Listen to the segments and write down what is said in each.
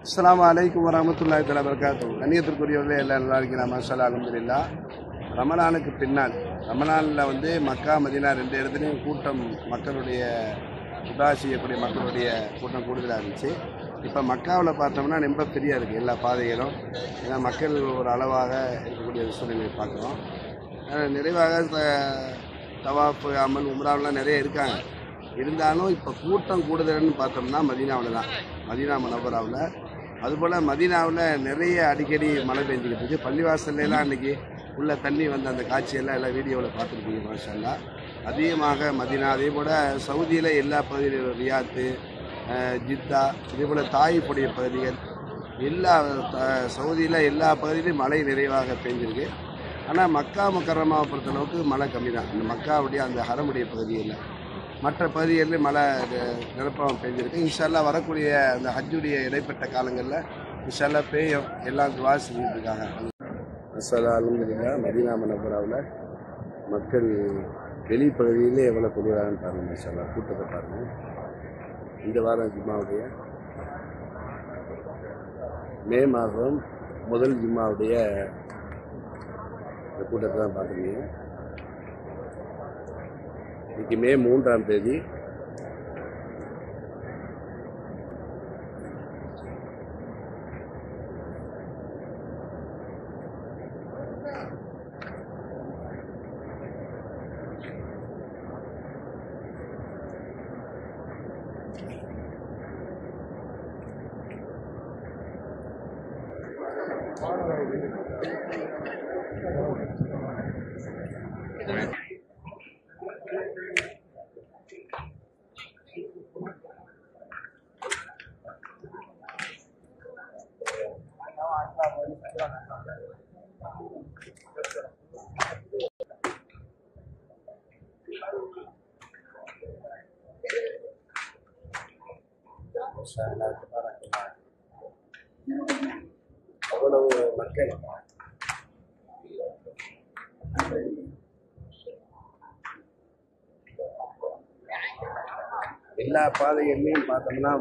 அஸ்ஸலாமு அலைக்கும் வரஹ்மத்துல்லாஹி தஆலா வபரகாத்துஹு. கண்ணியத்திற்குரியவர்களே, எல்லாம் நல்லா இருக்கிறான். மாஷா அல்ஹம்துலில்லாஹ். ரமலானுக்கு பின்னால் ரமலானில் மக்கா மதீனா ரெண்டு இடத்துலையும் கூட்டம், மக்களுடைய உதா செய்யக்கூடிய மக்களுடைய கூட்டம் கூடுதலாக இருந்துச்சு. இப்போ மக்காவில் பார்த்தோம்னா ரொம்ப ஃப்ரீயாக இருக்குது எல்லா பாதைகளும். ஏன்னா மக்கள் ஒரு அளவாக இருக்கக்கூடிய சூழ்நிலை பார்க்குறோம். நிறைவாக தவாஃப், அமல், உம்ராவெலாம் நிறைய இருக்காங்க. இருந்தாலும் இப்போ கூட்டம் கூடுதல்னு பார்த்தோம்னா மதீனாவில் தான், மதீனா முனவ்வராவில். அதுபோல் மதீனாவில் நிறைய அடிக்கடி மழை பெஞ்சிக்கிட்டு இருக்குது. பள்ளிவாசல்லாம் அன்றைக்கி உள்ள தண்ணி வந்த அந்த காட்சியெல்லாம் எல்லாம் வீடியோவில் பார்த்துருப்பீங்க. மாஷா அல்லாஹ். அதிகமாக மதீனா, அதே போல் சவுதியில் எல்லா பகுதியிலும், ரியாத்து, ஜித்தா, இதே போல் தாயிப்புடைய பகுதிகள், எல்லா சவுதியில் எல்லா பகுதியிலும் மழை நிறைவாக பெஞ்சிருக்கு. ஆனால் மக்கா முக்கர்ரமாவை பொறுத்தளவுக்கு மழை கம்மி தான். அந்த மக்காவுடைய அந்த ஹரமுடைய பகுதியில், மற்ற பகுதிகளில் மழை நிரப்பம் பெஞ்சிருக்கு. இன்ஷா அல்லாஹ் வரக்கூடிய அந்த ஹஜ்ஜுடைய இடைப்பட்ட காலங்களில் இன்ஷா அல்லாஹ் பெய்யும். எல்லாம் துவா செஞ்சுட்டு இருக்காங்க. அல்ஹம்துலில்லாஹ். மதீனா முனவ்வராவில் மக்கள் வெளிப்பகுதியிலே எவ்வளோ குளிரான்னு பாருங்கள். இன்ஷா அல்லாஹ் கூட்டத்தை பாருங்கள். இந்த வாரம் ஜும்மாவுடைய மே மாதம் முதல் ஜும்மாவுடைய இந்த கூட்டத்தை தான் பார்க்குறீங்க. இன்றைக்கி மே 3ஆம் தேதி. அவ்வளவு மக்கள் எல்லா பாதைகள்லையும் பார்த்தோம்னா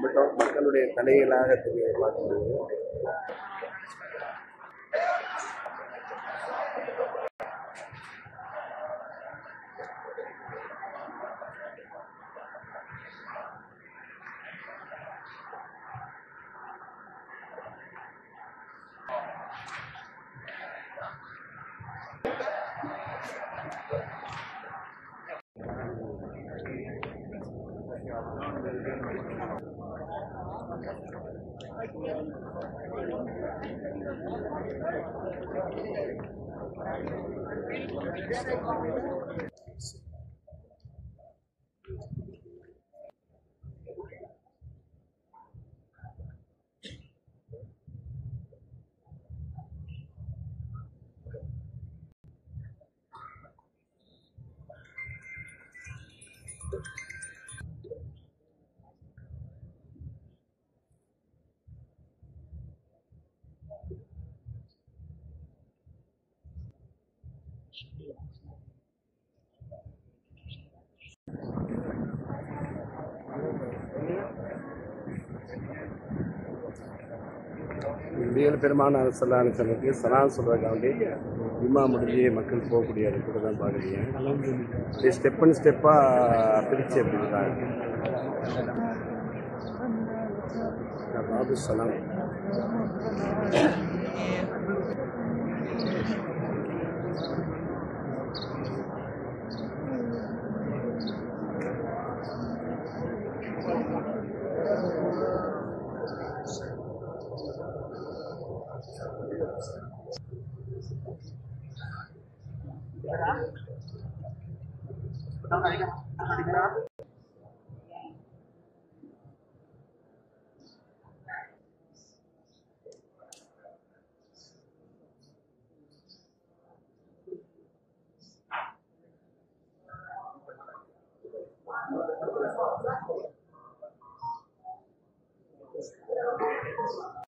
மட்டும் மக்களுடைய தலைகளாக தெரிய பார்க்க முடியும். பெருமானார் ஸல்லல்லாஹு அலைஹி வஸல்லம் சலாம் சொல்கிறதுக்காண்டி ஜும்மா முடிஞ்சு மக்கள் போகக்கூடிய கூட தான் பார்க்குறீங்க. அப்படியே ஸ்டெப் அண்ட் ஸ்டெப்பாக பிரித்து அப்படின்றாங்க. பாபு சலாம்